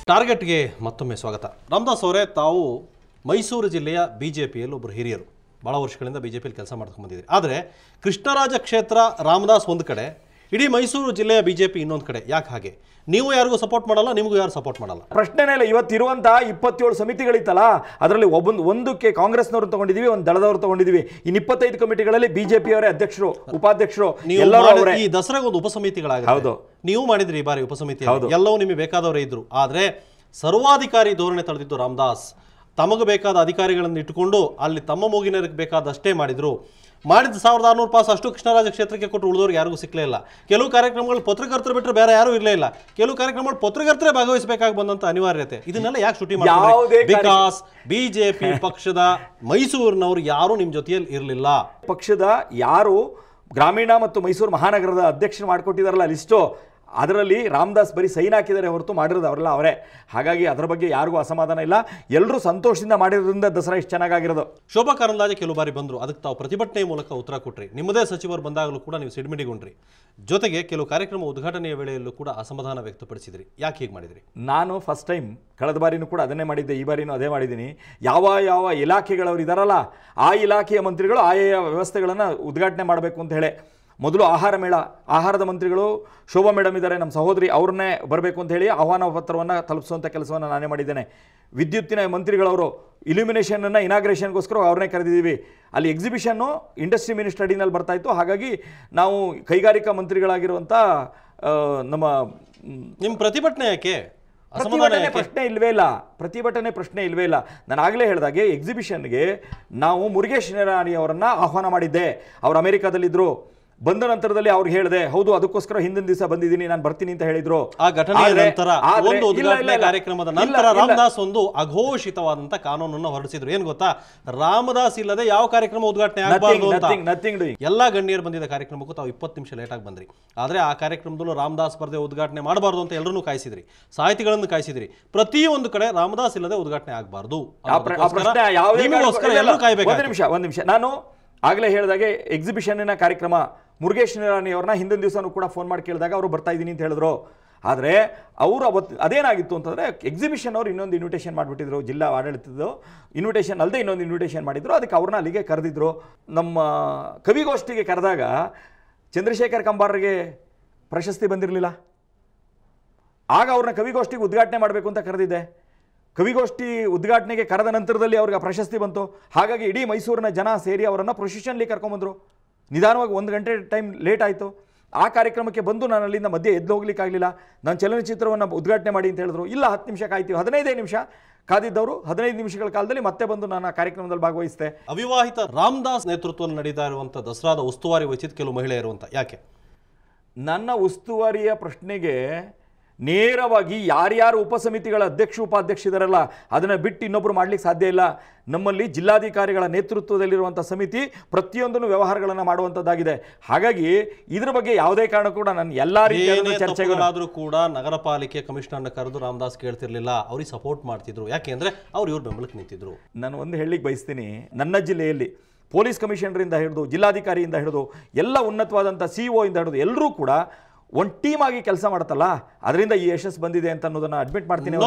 ಟಾರ್ಗೆಟ್ಗೆ ಮತ್ತೊಮ್ಮೆ ಸ್ವಾಗತ. ರಾಮದಾಸ್ ಅವರೇ, ತಾವು ಮೈಸೂರು ಜಿಲ್ಲೆಯ ಬಿಜೆಪಿಯಲ್ಲಿ ಒಬ್ಬರು ಹಿರಿಯರು, ಭಾಳ ವರ್ಷಗಳಿಂದ ಬಿಜೆಪಿಯಲ್ಲಿ ಕೆಲಸ ಮಾಡ್ಕೊಂಡು ಬಂದಿದ್ದೀರಿ. ಆದರೆ ಕೃಷ್ಣರಾಜ ಕ್ಷೇತ್ರ ರಾಮದಾಸ್ ಒಂದು ಕಡೆ, ಇಡೀ ಮೈಸೂರು ಜಿಲ್ಲೆಯ ಬಿಜೆಪಿ ಇನ್ನೊಂದು ಕಡೆ. ಯಾಕೆ ಹಾಗೆ? ನೀವು ಯಾರಿಗೂ ಸಪೋರ್ಟ್ ಮಾಡಲ್ಲ, ನಿಮಗೂ ಯಾರು ಸಪೋರ್ಟ್ ಮಾಡಲ್ಲ? ಪ್ರಶ್ನೆನೇ ಇಲ್ಲ. ಇವತ್ತಿರುವಂತಹ 27 ಸಮಿತಿಗಳಿತ್ತಲ್ಲ, ಅದರಲ್ಲಿ ಒಂದಕ್ಕೆ ಕಾಂಗ್ರೆಸ್ನವರು ತಗೊಂಡಿದ್ದೀವಿ, ಒಂದು ದಳದವರು ತಗೊಂಡಿದ್ದೀವಿ. ಇನ್ನು 25 ಕಮಿಟಿಗಳಲ್ಲಿ ಬಿಜೆಪಿಯವರೇ ಅಧ್ಯಕ್ಷರು, ಉಪಾಧ್ಯಕ್ಷರು ಎಲ್ಲರೂ ಅವರೇ. ಈ ದಸರಾಗೆ ಒಂದು ಉಪಸಮಿತಿಗಳಾಗಿದೆ. ಹೌದು, ನೀವು ಮಾಡಿದ್ರಿ ಈ ಬಾರಿ ಉಪಸಮಿತಿ, ಎಲ್ಲವೂ ನಿಮಗೆ ಬೇಕಾದವರೇ ಇದ್ರು. ಆದರೆ ಸರ್ವಾಧಿಕಾರಿ ಧೋರಣೆ ತಳೆದಿದ್ದು ರಾಮದಾಸ್. ತಮಗೆ ಬೇಕಾದ ಅಧಿಕಾರಿಗಳನ್ನು ಇಟ್ಟುಕೊಂಡು ಅಲ್ಲಿ ತಮ್ಮ ಮೂಗಿನರಿಗೆ ಬೇಕಾದಷ್ಟೇ ಮಾಡಿದ್ರು. ಮಾಡಿದ 1600 ಪಾಸ್ ಅಷ್ಟು ಕೃಷ್ಣರಾಜ ಕ್ಷೇತ್ರಕ್ಕೆ ಕೊಟ್ಟು ಉಳಿದವ್ರಿಗೆ ಯಾರಿಗೂ ಸಿಕ್ಕಲೇ ಇಲ್ಲ. ಕೆಲವು ಕಾರ್ಯಕ್ರಮಗಳು ಪತ್ರಕರ್ತರು ಬಿಟ್ಟರೆ ಬೇರೆ ಯಾರೂ ಇರಲೇ ಇಲ್ಲ. ಕೆಲವು ಕಾರ್ಯಕ್ರಮಗಳು ಪತ್ರಕರ್ತರೇ ಭಾಗವಹಿಸಬೇಕಾಗಿ ಬಂದಂತ ಅನಿವಾರ್ಯತೆ. ಇದನ್ನೆಲ್ಲ ಯಾಕೆ ಶೂಟಿ ಮಾಡಿದ್ರು? ಬಿಕಾಸ್ ಬಿಜೆಪಿ ಪಕ್ಷದ ಮೈಸೂರಿನವರು ಯಾರು ನಿಮ್ಮ ಜೊತೆಯಲ್ಲಿ ಇರಲಿಲ್ಲ. ಪಕ್ಷದ ಯಾರು ಗ್ರಾಮೀಣ ಮತ್ತು ಮೈಸೂರು ಮಹಾನಗರದ ಅಧ್ಯಕ್ಷರು ಮಾಡಿಕೊಟ್ಟಿದಾರಲ್ಲ ಲಿಸ್ಟು, ಅದರಲ್ಲಿ ರಾಮದಾಸ್ ಬರೀ ಸೈನ್ ಹಾಕಿದ್ದಾರೆ ಹೊರತು ಮಾಡಿರೋದು ಅವರೆಲ್ಲ ಅವರೇ. ಹಾಗಾಗಿ ಅದರ ಬಗ್ಗೆ ಯಾರಿಗೂ ಅಸಮಾಧಾನ ಇಲ್ಲ. ಎಲ್ಲರೂ ಸಂತೋಷದಿಂದ ಮಾಡಿರೋದ್ರಿಂದ ದಸರಾ ಇಷ್ಟು ಚೆನ್ನಾಗಿರೋದು. ಶೋಭಾ ಕರಂದ್ಲಾಜೆ ಕೆಲವು ಬಾರಿ ಬಂದರು, ಅದಕ್ಕೆ ತಾವು ಪ್ರತಿಭಟನೆ ಮೂಲಕ ಉತ್ತರ ಕೊಟ್ರಿ. ನಿಮ್ಮದೇ ಸಚಿವರು ಬಂದಾಗಲೂ ಕೂಡ ನೀವು ಸಿಡಿಮಿಡಿಗೊಂಡ್ರಿ. ಜೊತೆಗೆ ಕೆಲವು ಕಾರ್ಯಕ್ರಮ ಉದ್ಘಾಟನೆಯ ವೇಳೆಯಲ್ಲೂ ಕೂಡ ಅಸಮಾಧಾನ ವ್ಯಕ್ತಪಡಿಸಿದ್ರಿ. ಯಾಕೆ ಹೀಗೆ ಮಾಡಿದ್ರಿ? ನಾನು ಫಸ್ಟ್ ಟೈಮ್ ಕಳೆದ ಬಾರಿನೂ ಕೂಡ ಅದನ್ನೇ ಮಾಡಿದ್ದೆ, ಈ ಬಾರಿನೂ ಅದೇ ಮಾಡಿದ್ದೀನಿ. ಯಾವ ಯಾವ ಇಲಾಖೆಗಳವರು ಇದ್ದಾರಲ್ಲ, ಆ ಇಲಾಖೆಯ ಮಂತ್ರಿಗಳು ಆಯಾ ವ್ಯವಸ್ಥೆಗಳನ್ನು ಉದ್ಘಾಟನೆ ಮಾಡಬೇಕು ಅಂತ ಹೇಳಿ ಮೊದಲು ಆಹಾರ ಮೇಳ, ಆಹಾರದ ಮಂತ್ರಿಗಳು ಶೋಭಾ ಮೇಡಮ್ ಇದ್ದಾರೆ, ನಮ್ಮ ಸಹೋದರಿ, ಅವ್ರನ್ನೇ ಬರಬೇಕು ಅಂತ ಹೇಳಿ ಆಹ್ವಾನ ಪತ್ರವನ್ನು ತಲುಪಿಸುವಂಥ ಕೆಲಸವನ್ನು ನಾನೇ ಮಾಡಿದ್ದೇನೆ. ವಿದ್ಯುತ್ತಿನ ಮಂತ್ರಿಗಳವರು ಇಲ್ಯುಮಿನೇಷನನ್ನು ಇನಾಗ್ರೇಷನ್ಗೋಸ್ಕರ ಅವ್ರನ್ನೇ ಕರೆದಿದ್ದೀವಿ. ಅಲ್ಲಿ ಎಕ್ಸಿಬಿಷನ್ನು ಇಂಡಸ್ಟ್ರಿ ಮಿನಿಸ್ಟರ್ ಅಡಿನಲ್ಲಿ ಬರ್ತಾಯಿತ್ತು. ಹಾಗಾಗಿ ನಾವು ಕೈಗಾರಿಕಾ ಮಂತ್ರಿಗಳಾಗಿರುವಂಥ ನಿಮ್ಮ ಪ್ರತಿಭಟನೆ ಯಾಕೆ? ಪ್ರತಿಭಟನೆ ಪ್ರಶ್ನೆ ಇಲ್ವೇ ಇಲ್ಲ. ಪ್ರತಿಭಟನೆ ಪ್ರಶ್ನೆ ಇಲ್ವೇ ಇಲ್ಲ. ನಾನು ಆಗಲೇ ಹೇಳಿದಾಗೆ ಎಕ್ಸಿಬಿಷನ್ಗೆ ನಾವು ಮುರುಗೇಶ್ ನಿರಾಣಿ ಅವರನ್ನು ಆಹ್ವಾನ ಮಾಡಿದ್ದೆ. ಅವರು ಅಮೆರಿಕಾದಲ್ಲಿದ್ದರು. ಬಂದ ನಂತರದಲ್ಲಿ ಅವ್ರಿಗೆ ಹೇಳಿದೆ, ಹೌದು ಅದಕ್ಕೋಸ್ಕರ ಹಿಂದಿನ ದಿವಸ ಬಂದಿದ್ದೀನಿ, ನಾನು ಬರ್ತೀನಿ ಅಂತ ಹೇಳಿದ್ರು. ಆ ಘಟನೆಯ ನಂತರ ಒಂದು ಉದ್ಘಾಟನೆ ಕಾರ್ಯಕ್ರಮದ ನಂತರ ರಾಮದಾಸ್ ಒಂದು ಅಘೋಷಿತವಾದಂತ ಕಾನೂನನ್ನು ಹೊರಡಿಸಿದ್ರು. ಏನ್ ಗೊತ್ತಾ? ರಾಮದಾಸ್ ಇಲ್ಲದೆ ಯಾವ ಕಾರ್ಯಕ್ರಮ ಉದ್ಘಾಟನೆ ಆಗಬಾರದು ಅಂತ. ಎಲ್ಲಾ ಗಣ್ಯರು ಬಂದಿದ್ದ ಕಾರ್ಯಕ್ರಮಕ್ಕೂ ತಾವು 20 ನಿಮಿಷ ಲೇಟ್ ಆಗಿ ಬಂದ್ರಿ. ಆದ್ರೆ ಆ ಕಾರ್ಯಕ್ರಮದಲ್ಲೂ ರಾಮದಾಸ್ ಬರ್ದೆ ಉದ್ಘಾಟನೆ ಮಾಡಬಾರ್ದು ಅಂತ ಎಲ್ಲರನ್ನೂ ಕಾಯಿಸಿದ್ರಿ, ಸಾಹಿತಿಗಳನ್ನು ಕಾಯಿಸಿದ್ರಿ. ಪ್ರತಿಯೊಂದು ಕಡೆ ರಾಮದಾಸ್ ಇಲ್ಲದೆ ಉದ್ಘಾಟನೆ ಆಗಬಾರ್ದು. ಒಂದ್ ನಿಮಿಷ, ನಾನು ಆಗಲೇ ಹೇಳಿದಾಗೆ ಎಕ್ಸಿಬಿಷನ್ನಿನ ಕಾರ್ಯಕ್ರಮ ಮುರುಗೇಶ್ ನಿರಾಣಿ ಅವ್ರನ್ನ ಹಿಂದಿನ ದಿವಸನೂ ಕೂಡ ಫೋನ್ ಮಾಡಿ ಕೇಳಿದಾಗ ಅವರು ಬರ್ತಾ ಇದ್ದೀನಿ ಅಂತ ಹೇಳಿದ್ರು. ಆದರೆ ಅವರು ಅವತ್ತು ಅದೇನಾಗಿತ್ತು ಅಂತಂದರೆ, ಎಕ್ಸಿಬಿಷನ್ ಅವರು ಇನ್ನೊಂದು ಇನ್ವಿಟೇಷನ್ ಮಾಡಿಬಿಟ್ಟಿದ್ರು. ಜಿಲ್ಲಾ ಆಡಳಿತದ್ದು ಇನ್ವಿಟೇಷನ್ ಅಲ್ಲದೆ ಇನ್ನೊಂದು ಇನ್ವಿಟೇಷನ್ ಮಾಡಿದ್ರು. ಅದಕ್ಕೆ ಅವ್ರನ್ನ ಅಲ್ಲಿಗೆ ಕರೆದಿದ್ರು. ನಮ್ಮ ಕವಿಗೋಷ್ಠಿಗೆ ಕರೆದಾಗ ಚಂದ್ರಶೇಖರ್ ಕಂಬಾರ್ಗೆ ಪ್ರಶಸ್ತಿ ಬಂದಿರಲಿಲ್ಲ. ಆಗ ಅವ್ರನ್ನ ಕವಿಗೋಷ್ಠಿಗೆ ಉದ್ಘಾಟನೆ ಮಾಡಬೇಕು ಅಂತ ಕರೆದಿದ್ದೆ. ಕವಿಗೋಷ್ಠಿ ಉದ್ಘಾಟನೆಗೆ ಕರೆದ ನಂತರದಲ್ಲಿ ಅವ್ರಿಗೆ ಪ್ರಶಸ್ತಿ ಬಂತು. ಹಾಗಾಗಿ ಇಡೀ ಮೈಸೂರಿನ ಜನ ಸೇರಿ ಅವರನ್ನು ಪ್ರೊಸೆಷನ್ಲಿ ಕರ್ಕೊಂಬಂದರು. ನಿಧಾನವಾಗಿ 1 ಗಂಟೆ ಟೈಮ್ ಲೇಟ್ ಆಯಿತು. ಆ ಕಾರ್ಯಕ್ರಮಕ್ಕೆ ಬಂದು ನಾನು ಅಲ್ಲಿಂದ ಮಧ್ಯೆ ಎದ್ದು ಹೋಗ್ಲಿಕ್ಕಾಗಲಿಲ್ಲ. ನಾನು ಚಲನಚಿತ್ರವನ್ನು ಉದ್ಘಾಟನೆ ಮಾಡಿ ಅಂತ ಹೇಳಿದ್ರು. ಇಲ್ಲ 10 ನಿಮಿಷ ಕಾಯ್ತೀವಿ. 15 ನಿಮಿಷ ಕಾದಿದ್ದವರು 15 ನಿಮಿಷಗಳ ಕಾಲದಲ್ಲಿ ಮತ್ತೆ ಬಂದು ನಾನು ಆ ಕಾರ್ಯಕ್ರಮದಲ್ಲಿ ಭಾಗವಹಿಸಿದೆ. ಅವಿವಾಹಿತ ರಾಮದಾಸ್ ನೇತೃತ್ವದಲ್ಲಿ ನಡೀತಾ ಇರುವಂಥ ದಸರಾದ ಉಸ್ತುವಾರಿ ವಹಿಸಿದ ಕೆಲವು ಮಹಿಳೆಯರು ಅಂತ ಯಾಕೆ? ನನ್ನ ಉಸ್ತುವಾರಿಯ ಪ್ರಶ್ನೆಗೆ ನೇರವಾಗಿ ಯಾರ್ಯಾರು ಉಪಸಮಿತಿಗಳ ಅಧ್ಯಕ್ಷ ಉಪಾಧ್ಯಕ್ಷರಿದ್ದಾರಲ್ಲ, ಅದನ್ನು ಬಿಟ್ಟು ಇನ್ನೊಬ್ಬರು ಮಾಡಲಿಕ್ಕೆ ಸಾಧ್ಯ ಇಲ್ಲ. ನಮ್ಮಲ್ಲಿ ಜಿಲ್ಲಾಧಿಕಾರಿಗಳ ನೇತೃತ್ವದಲ್ಲಿರುವಂಥ ಸಮಿತಿ ಪ್ರತಿಯೊಂದನ್ನು ವ್ಯವಹಾರಗಳನ್ನು ಮಾಡುವಂಥದ್ದಾಗಿದೆ. ಹಾಗಾಗಿ ಇದ್ರ ಬಗ್ಗೆ ಯಾವುದೇ ಕಾರಣ ಕೂಡ ನಾನು ಎಲ್ಲ ರೀತಿಯ ಚರ್ಚೆಗಳಾದರೂ ಕೂಡ ನಗರ ಪಾಲಿಕೆ ಕಮಿಷನರ್ನ ಕರೆದು ರಾಮದಾಸ್ ಕೇಳ್ತಿರ್ಲಿಲ್ಲ, ಅವ್ರಿಗೆ ಸಪೋರ್ಟ್ ಮಾಡ್ತಿದ್ರು. ಯಾಕೆಂದರೆ ಅವ್ರು ಇವ್ರ ಬೆಂಬಲಕ್ಕೆ ನಿಂತಿದ್ರು. ನಾನು ಒಂದು ಹೇಳಲಿಕ್ಕೆ ಬಯಸ್ತೀನಿ, ನನ್ನ ಜಿಲ್ಲೆಯಲ್ಲಿ ಪೊಲೀಸ್ ಕಮಿಷನರಿಂದ ಹಿಡಿದು ಜಿಲ್ಲಾಧಿಕಾರಿಯಿಂದ ಹಿಡಿದು ಎಲ್ಲ ಉನ್ನತವಾದಂಥ CEO ಇಂದ ಹಿಡಿದು ಎಲ್ಲರೂ ಕೂಡ ಒಂದು ಟೀಮ್ ಆಗಿ ಕೆಲಸ ಮಾಡುತ್ತಲ್ಲ, ಅದರಿಂದ ಈ ಯಶಸ್ಸು ಬಂದಿದೆ ಅಂತ ಅನ್ನೋದನ್ನ ಅಡ್ಮಿಟ್ ಮಾಡ್ತೀನಿ.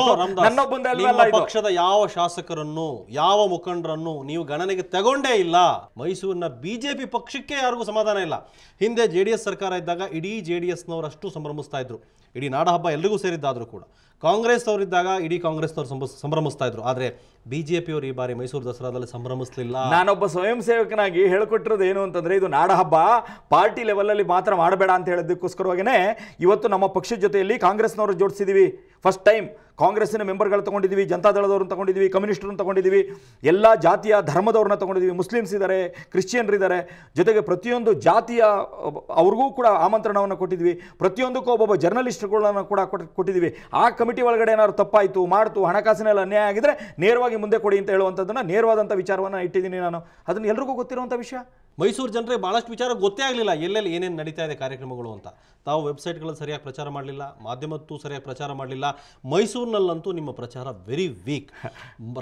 ಪಕ್ಷದ ಯಾವ ಶಾಸಕರನ್ನು, ಯಾವ ಮುಖಂಡರನ್ನು ನೀವು ಗಣನೆಗೆ ತಗೊಂಡೇ ಇಲ್ಲ. ಮೈಸೂರಿನ ಬಿಜೆಪಿ ಪಕ್ಷಕ್ಕೆ ಯಾರಿಗೂ ಸಮಾಧಾನ ಇಲ್ಲ. ಹಿಂದೆ JDS ಸರ್ಕಾರ ಇದ್ದಾಗ ಇಡೀ JDSನವರಷ್ಟು ಸಂಭ್ರಮಿಸ್ತಾ ಇದ್ರು. ಇಡೀ ನಾಡಹಬ್ಬ ಎಲ್ರಿಗೂ ಸೇರಿದ್ದಾದರೂ ಕೂಡ ಕಾಂಗ್ರೆಸ್ ಅವರಿದ್ದಾಗ ಇಡೀ ಕಾಂಗ್ರೆಸ್ನವರು ಸಂಭ್ರಮಿಸ್ತಾ ಇದ್ರು. ಆದರೆ ಬಿಜೆಪಿಯವರು ಈ ಬಾರಿ ಮೈಸೂರು ದಸರಾದಲ್ಲಿ ಸಂಭ್ರಮಿಸಲಿಲ್ಲ. ನಾನೊಬ್ಬ ಸ್ವಯಂ ಸೇವಕನಾಗಿ ಹೇಳ್ಕೊಟ್ಟಿರೋದು ಏನು ಅಂತಂದ್ರೆ, ಇದು ನಾಡಹಬ್ಬ, ಪಾರ್ಟಿ ಲೆವೆಲಲ್ಲಿ ಮಾತ್ರ ಮಾಡಬೇಡ ಅಂತ ಹೇಳೋದಕ್ಕೋಸ್ಕರವಾಗೇ ಇವತ್ತು ನಮ್ಮ ಪಕ್ಷದ ಜೊತೆಯಲ್ಲಿ ಕಾಂಗ್ರೆಸ್ನವರು ಜೋಡಿಸಿದ್ದೀವಿ. ಫಸ್ಟ್ ಟೈಮ್ ಕಾಂಗ್ರೆಸ್ಸಿನ ಮೆಂಬರ್ಗಳು ತಗೊಂಡಿದ್ದೀವಿ, ಜನತಾದಳದವ್ರನ್ನ ತಗೊಂಡಿದ್ದೀವಿ, ಕಮ್ಯುನಿಸ್ಟರನ್ನ ತಗೊಂಡಿದ್ದೀವಿ, ಎಲ್ಲ ಜಾತಿಯ ಧರ್ಮದವ್ರನ್ನ ತಗೊಂಡಿದ್ದೀವಿ. ಮುಸ್ಲಿಮ್ಸ್ ಇದ್ದಾರೆ, ಕ್ರಿಶ್ಚಿಯನ್ರಿದ್ದಾರೆ, ಜೊತೆಗೆ ಪ್ರತಿಯೊಂದು ಜಾತಿಯ ಅವ್ರಿಗೂ ಕೂಡ ಆಮಂತ್ರಣವನ್ನು ಕೊಟ್ಟಿದ್ವಿ. ಪ್ರತಿಯೊಂದಕ್ಕೂ ಒಬ್ಬೊಬ್ಬ ಜರ್ನಲಿಸ್ಟ್ಗಳನ್ನು ಕೂಡ ಕೊಟ್ಟಿದ್ದೀವಿ. ಆ ಕಮಿಟಿ ಒಳಗಡೆ ಏನಾದ್ರು ತಪ್ಪಾಯಿತು, ಮಾಡ್ತು, ಹಣಕಾಸಿನೆಲ್ಲ ಅನ್ಯಾಯ ಆಗಿದ್ರೆ ನೇರವಾಗಿ ಮುಂದೆ ಕೊಡಿ ಅಂತ ಹೇಳುವಂಥದ್ದನ್ನು ನೇರವಾದಂಥ ವಿಚಾರವನ್ನು ಇಟ್ಟಿದ್ದೀನಿ ನಾನು. ಅದನ್ನು ಎಲ್ರಿಗೂ ಗೊತ್ತಿರುವಂಥ ವಿಷಯ. ಮೈಸೂರು ಜನರಿಗೆ ಭಾಳಷ್ಟು ವಿಚಾರ ಗೊತ್ತೇ ಆಗಲಿಲ್ಲ, ಎಲ್ಲೆಲ್ಲಿ ಏನೇನು ನಡೀತಾ ಇದೆ ಕಾರ್ಯಕ್ರಮಗಳು ಅಂತ. ತಾವು ವೆಬ್ಸೈಟ್ಗಳಲ್ಲಿ ಸರಿಯಾಗಿ ಪ್ರಚಾರ ಮಾಡಲಿಲ್ಲ, ಮಾಧ್ಯಮದ್ದು ಸರಿಯಾಗಿ ಪ್ರಚಾರ ಮಾಡಲಿಲ್ಲ. ಮೈಸೂರಿನಲ್ಲಂತೂ ನಿಮ್ಮ ಪ್ರಚಾರ ವೆರಿ ವೀಕ್.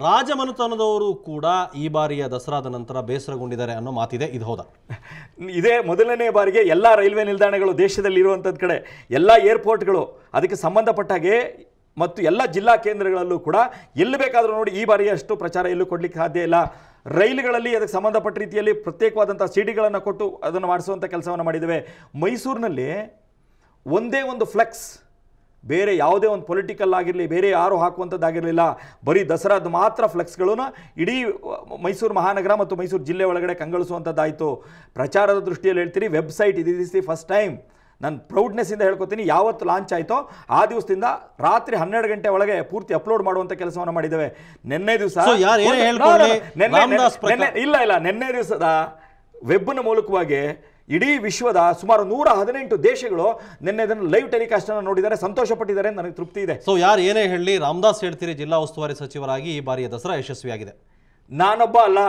ರಾಜಮನೆತನದವರು ಕೂಡ ಈ ಬಾರಿಯ ದಸರಾದ ನಂತರ ಬೇಸರಗೊಂಡಿದ್ದಾರೆ ಅನ್ನೋ ಮಾತಿದೆ, ಇದು ಹೌದಾ? ಇದೇ ಮೊದಲನೇ ಬಾರಿಗೆ ಎಲ್ಲ ರೈಲ್ವೆ ನಿಲ್ದಾಣಗಳು ದೇಶದಲ್ಲಿ ಇರುವಂಥದ್ದು ಕಡೆ ಎಲ್ಲ ಏರ್ಪೋರ್ಟ್ಗಳು ಅದಕ್ಕೆ ಸಂಬಂಧಪಟ್ಟ ಹಾಗೆ ಮತ್ತು ಎಲ್ಲ ಜಿಲ್ಲಾ ಕೇಂದ್ರಗಳಲ್ಲೂ ಕೂಡ ಎಲ್ಲಿ ಬೇಕಾದರೂ ನೋಡಿ ಈ ಬಾರಿಯಷ್ಟು ಪ್ರಚಾರ ಎಲ್ಲೂ ಕೊಡ್ಲಿಕ್ಕೆ ಸಾಧ್ಯ ಇಲ್ಲ. ರೈಲುಗಳಲ್ಲಿ ಅದಕ್ಕೆ ಸಂಬಂಧಪಟ್ಟ ರೀತಿಯಲ್ಲಿ ಪ್ರತ್ಯೇಕವಾದಂಥ ಸಿಡಿಗಳನ್ನು ಕೊಟ್ಟು ಅದನ್ನು ಮಾಡಿಸುವಂಥ ಕೆಲಸವನ್ನು ಮಾಡಿದ್ದೇವೆ. ಮೈಸೂರಿನಲ್ಲಿ ಒಂದೇ ಒಂದು ಫ್ಲೆಕ್ಸ್ ಬೇರೆ ಯಾವುದೇ ಒಂದು ಪೊಲಿಟಿಕಲ್ ಆಗಿರಲಿ ಬೇರೆ ಯಾರು ಹಾಕುವಂಥದ್ದಾಗಿರಲಿಲ್ಲ. ಬರೀ ದಸರಾದ ಮಾತ್ರ ಫ್ಲೆಕ್ಸ್ಗಳನ್ನು ಇಡೀ ಮೈಸೂರು ಮಹಾನಗರ ಮತ್ತು ಮೈಸೂರು ಜಿಲ್ಲೆ ಒಳಗಡೆ ಕಂಗೊಳಿಸುವಂಥದ್ದಾಯಿತು. ಪ್ರಚಾರದ ದೃಷ್ಟಿಯಲ್ಲಿ ಹೇಳ್ತೀರಿ, website is the first time. ನಾನು ಪ್ರೌಡ್ನೆಸ್ಸಿಂದ ಹೇಳ್ಕೊತೀನಿ, ಯಾವತ್ತು ಲಾಂಚ್ ಆಯಿತೋ ಆ ದಿವಸದಿಂದ ರಾತ್ರಿ 12 ಗಂಟೆ ಒಳಗೆ ಪೂರ್ತಿ ಅಪ್ಲೋಡ್ ಮಾಡುವಂಥ ಕೆಲಸವನ್ನು ಮಾಡಿದ್ದೇವೆ. ನಿನ್ನೆ ದಿವಸ ನಿನ್ನೆ ದಿವಸದ ವೆಬ್ನ ಮೂಲಕವಾಗಿ ಇಡೀ ವಿಶ್ವದ ಸುಮಾರು 118 ದೇಶಗಳು ನಿನ್ನೆ ಇದನ್ನು ಲೈವ್ ಟೆಲಿಕಾಸ್ಟ್ ಅನ್ನು ನೋಡಿದ್ದಾರೆ, ಸಂತೋಷ ಪಟ್ಟಿದ್ದಾರೆ. ನನಗೆ ತೃಪ್ತಿ ಇದೆ. ಸೊ ಯಾರು ಏನೇ ಹೇಳಿ, ರಾಮದಾಸ್ ಹೇಳ್ತೀರಿ ಜಿಲ್ಲಾ ಉಸ್ತುವಾರಿ ಸಚಿವರಾಗಿ ಈ ಬಾರಿಯ ದಸರಾ ಯಶಸ್ವಿಯಾಗಿದೆ. ನಾನೊಬ್ಬ ಅಲ್ಲ,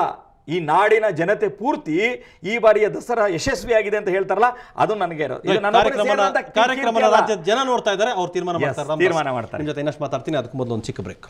ಈ ನಾಡಿನ ಜನತೆ ಪೂರ್ತಿ ಈ ಬಾರಿಯ ದಸರಾ ಯಶಸ್ವಿಯಾಗಿದೆ ಅಂತ ಹೇಳ್ತಾರಲ್ಲ, ಅದು ನನಗೆ ಕಾರ್ಯಕ್ರಮ ರಾಜ್ಯದ ಜನ ನೋಡ್ತಾ ಇದ್ದಾರೆ, ಅವ್ರು ತೀರ್ಮಾನ ಮಾಡ್ತಾರೆ. ನಿಮ್ಮ ಜೊತೆ ಇನ್ನಷ್ಟು ಮಾತಾಡ್ತೀನಿ, ಅದಕ್ಕೆ ಮೊದಲು ಒಂದು ಚಿಕ್ಕ ಬ್ರೇಕ್.